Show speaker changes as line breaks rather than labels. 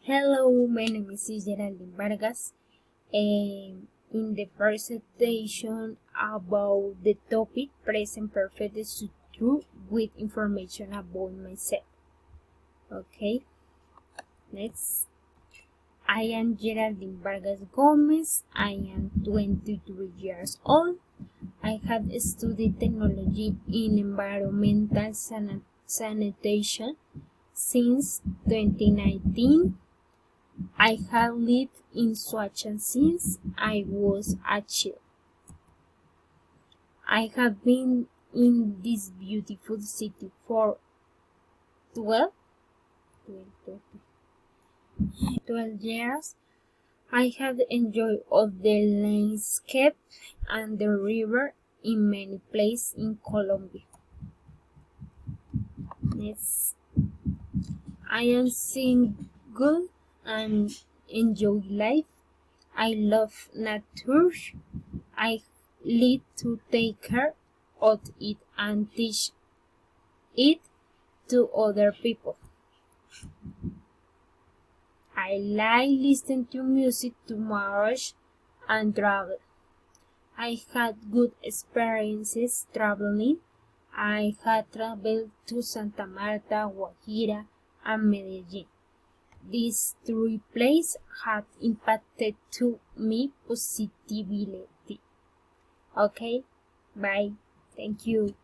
Hello, my name is Geraldine Vargas. In the presentation about the topic present perfect is true with information about myself. Okay, next. I am Geraldine Vargas Gomez. I am 23 years old. I have studied technology in environmental sanitation since 2019. I have lived in Swatchan since I was a child. I have been in this beautiful city for 12 years. I have enjoyed all the landscape and the river in many places in Colombia. Next, I am single and enjoy life. I love nature. I like to take care of it and teach it to other people. I like listening to music, to march and travel. I had good experiences traveling. I had traveled to Santa Marta, Guajira, and Medellin. These three places have impacted to me positively. Okay, bye. Thank you.